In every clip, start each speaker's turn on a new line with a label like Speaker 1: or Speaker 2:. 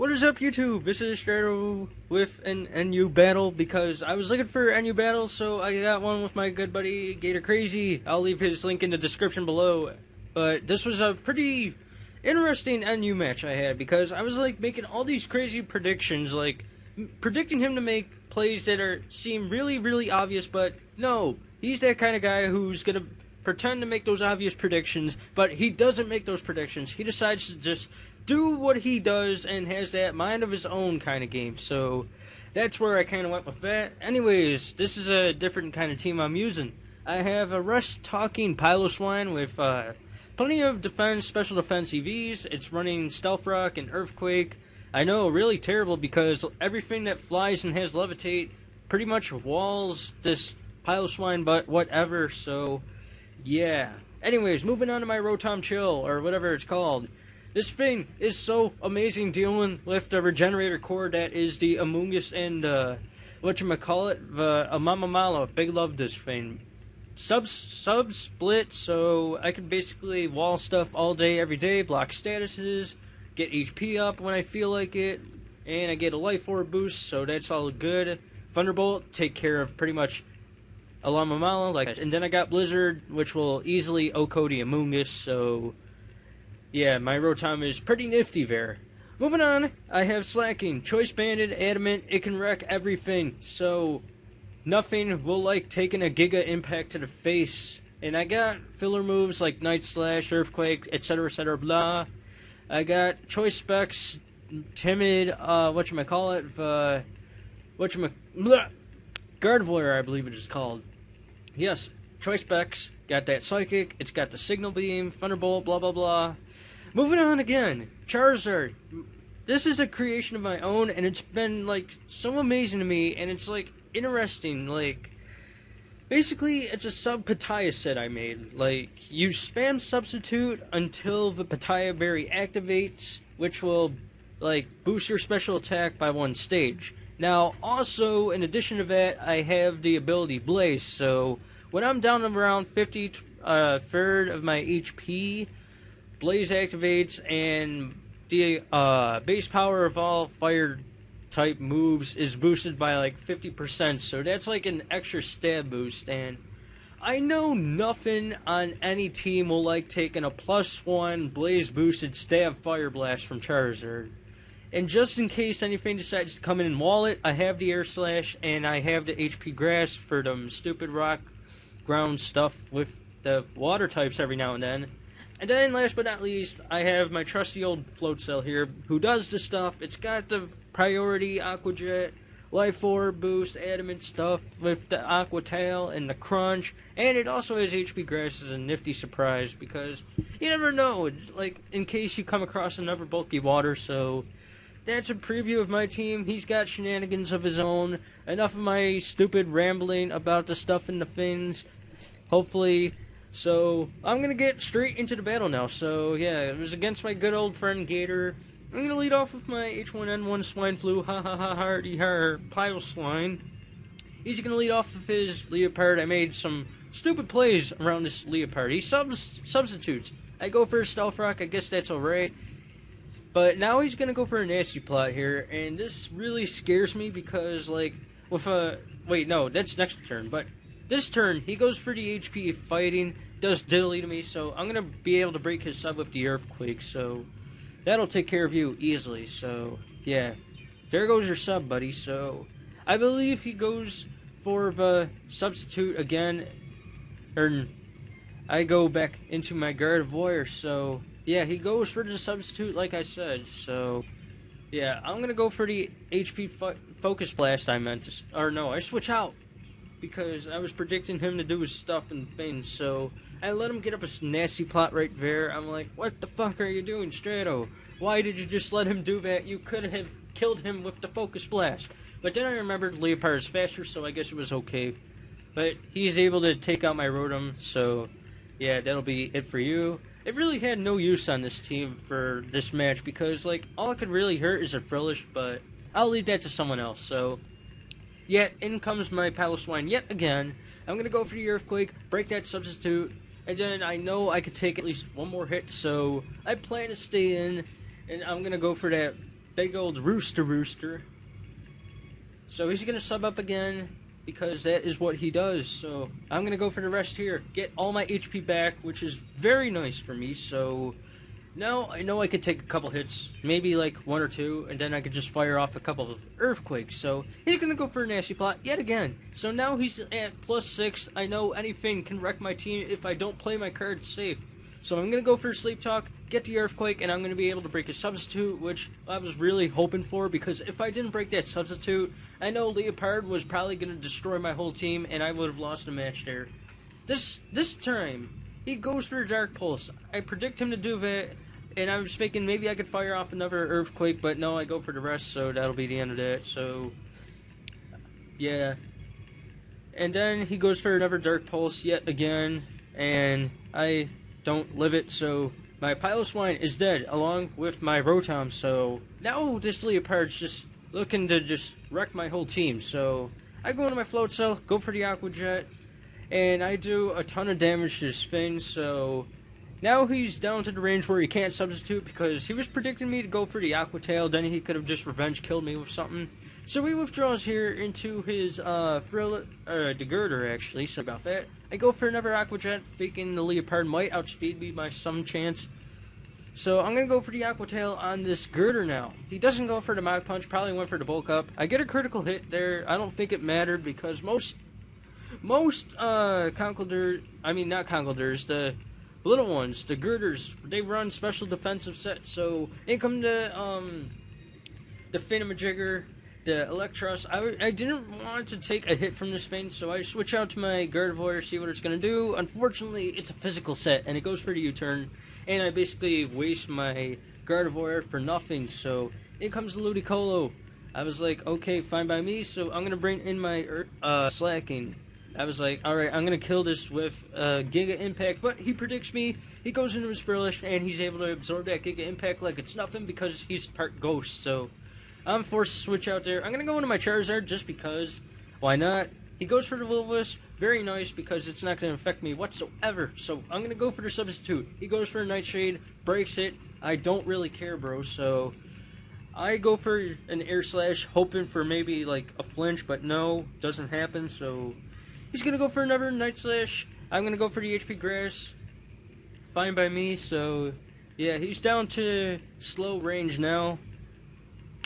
Speaker 1: What is up, YouTube? This is Strato with an NU battle because I was looking for NU battle, so I got one with my good buddy gat0rcrazzi. I'll leave his link in the description below. But this was a pretty interesting NU match I had because I was like making all these crazy predictions, like predicting him to make plays that seem really obvious, but no, he's that kind of guy who's gonna pretend to make those obvious predictions, but he doesn't make those predictions. He decides to just do what he does and has that mind of his own kind of game. So that's where I kind of went with that. Anyways, this is a different kind of team I'm using. I have a rush-talking Piloswine with plenty of defense, special defense EVs. It's running Stealth Rock and Earthquake. I know, really terrible because everything that flies and has levitate pretty much walls this Piloswine, but whatever, so yeah. Anyways, moving on to my Rotom Chill, or whatever it's called. This thing is so amazing dealing with the regenerator core that is the Amoonguss and, whatchamacallit, the Amamamala. Big love this thing. Sub split, so I can basically wall stuff all day, every day, block statuses, get HP up when I feel like it, and I get a Life Orb boost, so that's all good. Thunderbolt, take care of pretty much Alamamala, and then I got Blizzard, which will easily OHKO the Amoonguss, so yeah, my Rotom is pretty nifty there. Moving on, I have Slacking, Choice Banded, Adamant, it can wreck everything, so nothing will like taking a Giga Impact to the face. And I got filler moves like Night Slash, Earthquake, etc, blah. I got Choice Specs, Timid, Gardevoir, I believe it is called. Yes, Choice Specs, got that Psychic, it's got the Signal Beam, Thunderbolt, blah blah blah. Moving on again, Charizard. This is a creation of my own, and it's been like so amazing to me, and it's like interesting. Like, basically, it's a sub-Pataya set I made. Like, you spam Substitute until the Pataya Berry activates, which will like boost your special attack by one stage. Now, also, in addition to that, I have the ability Blaze, so when I'm down around 53rd of my HP, Blaze activates, and the base power of all fire-type moves is boosted by like 50%, so that's like an extra stab boost, and I know nothing on any team will like taking a +1 Blaze-boosted stab Fire Blast from Charizard. And just in case anything decides to come in and wall it, I have the Air Slash, and I have the HP Grass for them stupid rock ground stuff with the water types every now and then. And then, last but not least, I have my trusty old Float Cell here, who does the stuff. It's got the priority Aqua Jet, Life Orb boost, Adamant stuff with the Aqua Tail and the Crunch, and it also has HP Grass as a nifty surprise, because you never know, like, in case you come across another bulky water, so that's a preview of my team. He's got shenanigans of his own. Enough of my stupid rambling about the stuff and the things, hopefully. So, I'm going to get straight into the battle now. So, yeah, it was against my good old friend Gator. I'm going to lead off with my H1N1 Swine Flu, ha ha ha hardy har, Piloswine. He's going to lead off with his Leopard. I made some stupid plays around this Leopard. He substitutes. I go for a Stealth Rock, I guess that's alright. But now he's going to go for a Nasty Plot here, and this really scares me because, like, with a... Wait, no, that's next turn, but this turn, he goes for the HP fighting, does diddly to me, so I'm going to be able to break his sub with the Earthquake, so that'll take care of you easily, so yeah. There goes your sub, buddy, so I believe he goes for the substitute again, or I go back into my Gardevoir, so yeah, he goes for the substitute like I said, so yeah, I'm going to go for the HP Focus Blast I meant to, or no, I switch out, because I was predicting him to do his stuff and things, so I let him get up a nasty plot right there. I'm like, what the fuck are you doing, Strato? Why did you just let him do that? You could have killed him with the Focus Blast. But then I remembered Leopard is faster, so I guess it was okay. But he's able to take out my Rotom, so yeah, that'll be it for you. It really had no use on this team for this match, because like all it could really hurt is a Frillish, but I'll leave that to someone else, so yet, in comes my Piloswine yet again. I'm going to go for the Earthquake, break that substitute, and then I know I could take at least one more hit, so I plan to stay in, and I'm going to go for that big old rooster. So he's gonna sub up again, because that is what he does. So I'm gonna go for the rest here, get all my HP back, which is very nice for me. So now I know I could take a couple hits, maybe like 1 or 2, and then I could just fire off a couple of earthquakes. So he's gonna go for a nasty plot yet again. So now he's at +6. I know anything can wreck my team if I don't play my cards safe. So I'm gonna go for a sleep talk, get the earthquake, and I'm gonna be able to break a substitute, which I was really hoping for, because if I didn't break that substitute, I know Leopard was probably gonna destroy my whole team, and I would have lost the match there. This time, he goes for a Dark Pulse. I predict him to do that, and I was thinking maybe I could fire off another earthquake, but no, I go for the rest, so that'll be the end of that. So yeah, and then he goes for another Dark Pulse yet again, and I don't live it, so my Piloswine is dead, along with my Rotom. So now this Leopard's just looking to just wreck my whole team. So I go into my Float Cell, go for the Aqua Jet, and I do a ton of damage to this thing. So now he's down to the range where he can't substitute, because he was predicting me to go for the Aqua Tail, then he could have just revenge killed me with something. So he withdraws here into his Degirder, actually. So about that, I go for another Aqua Jet, thinking the Leopard might outspeed me by some chance. So I'm going to go for the Aqua Tail on this Girder now. He doesn't go for the Mach Punch, probably went for the Bulk Up. I get a critical hit there. I don't think it mattered, because most Conkeldurrs, I mean not Conkeldurrs, the little ones, the Girders, they run special defensive sets. So in come the Phantomajigger, the Electros. I didn't want to take a hit from this thing, so I switch out to my Gardevoir, see what it's going to do. Unfortunately, it's a physical set, and it goes for the U-turn, and I basically waste my Gardevoir for nothing. So in comes the Ludicolo. I was like, okay, fine by me, so I'm going to bring in my Slacking. I was like, alright, I'm going to kill this with Giga Impact, but he predicts me. He goes into his Frillish, and he's able to absorb that Giga Impact like it's nothing, because he's part Ghost. So I'm forced to switch out there. I'm going to go into my Charizard just because. Why not? He goes for the Will-O-Wisp. Very nice, because it's not going to affect me whatsoever. So I'm going to go for the substitute. He goes for a Nightshade, breaks it. I don't really care, bro. So I go for an Air Slash, hoping for maybe like a flinch, but no, doesn't happen. So he's going to go for another Night Slash. I'm going to go for the HP Grass. Fine by me. So yeah, he's down to slow range now.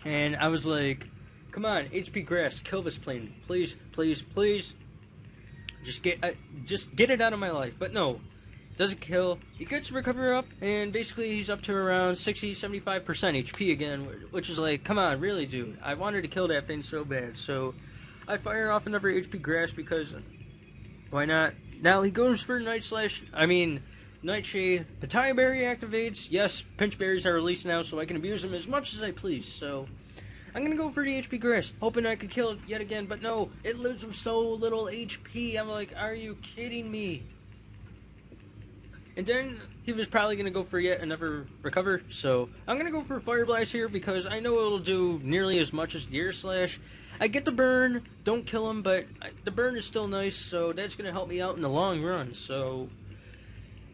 Speaker 1: And I was like, come on, HP Grass, kill this plane. Please, please, please. Just get it out of my life. But no, doesn't kill. He gets recover up, and basically he's up to around 60-75% HP again, which is like, come on, really, dude. I wanted to kill that thing so bad. So I fire off another HP Grass, because why not? Now he goes for Nightshade. The Tie Berry activates. Yes, Pinch Berries are released now, so I can abuse them as much as I please. So I'm going to go for the HP Grass, hoping I could kill it yet again. But no, it lives with so little HP. I'm like, are you kidding me? And then he was probably going to go for yet another recover. So I'm going to go for Fire Blast here, because I know it'll do nearly as much as the Air Slash. I get the burn, don't kill him, but the burn is still nice, so that's going to help me out in the long run. So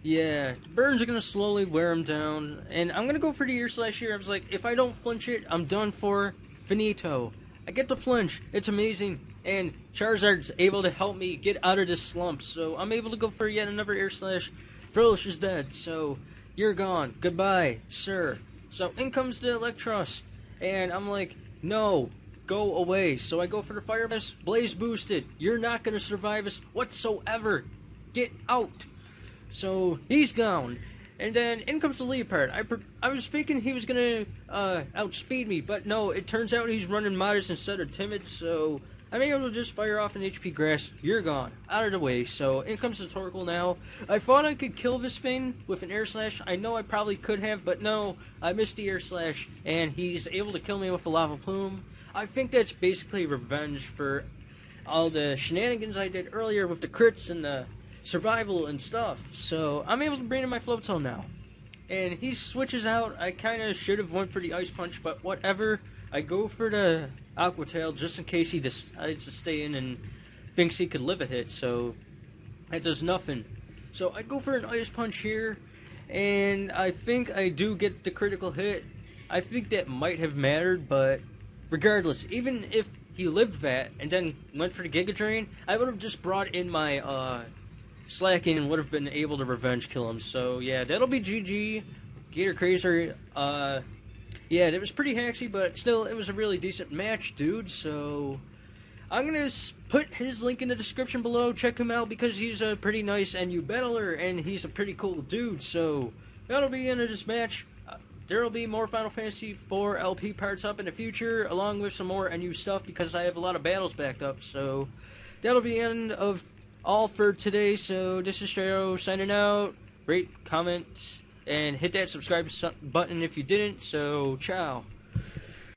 Speaker 1: yeah, burns are going to slowly wear him down, and I'm going to go for the Ear Slash here. I was like, if I don't flinch it, I'm done for. Finito. I get the flinch. It's amazing, and Charizard's able to help me get out of this slump, so I'm able to go for yet another Air Slash. Frillish is dead, so you're gone. Goodbye, sir. So in comes the Electros, and I'm like, no, go away. So I go for the Fire Blast. Blaze boosted. You're not going to survive us whatsoever. Get out. So he's gone. And then in comes the Leopard. I was thinking he was going to outspeed me, but no, it turns out he's running modest instead of timid, so I'm able to just fire off an HP Grass. You're gone. Out of the way. So in comes the Torkoal now. I thought I could kill this thing with an Air Slash. I know I probably could have, but no, I missed the Air Slash, and he's able to kill me with a Lava Plume. I think that's basically revenge for all the shenanigans I did earlier with the crits and the survival and stuff. So I'm able to bring in my Floatzel now, and he switches out. I kind of should have went for the Ice Punch, but whatever. I go for the Aqua Tail just in case he decides to stay in and thinks he could live a hit, so that does nothing. So I go for an Ice Punch here, and I think I do get the critical hit, I think that might have mattered, but regardless, even if he lived that and then went for the Giga Drain, I would have just brought in my Slacking and would have been able to revenge kill him. So yeah, that'll be GG. gat0rcrazzi. Yeah, it was pretty hacksy, but still, it was a really decent match, dude. So I'm gonna put his link in the description below. Check him out because he's a pretty nice NU battler and he's a pretty cool dude. So that'll be the end of this match. There will be more Final Fantasy IV LP parts up in the future, along with some more NU stuff because I have a lot of battles backed up. So that'll be the end of all for today. So this is Strayo signing out. Rate, comment, and hit that subscribe button if you didn't. So ciao.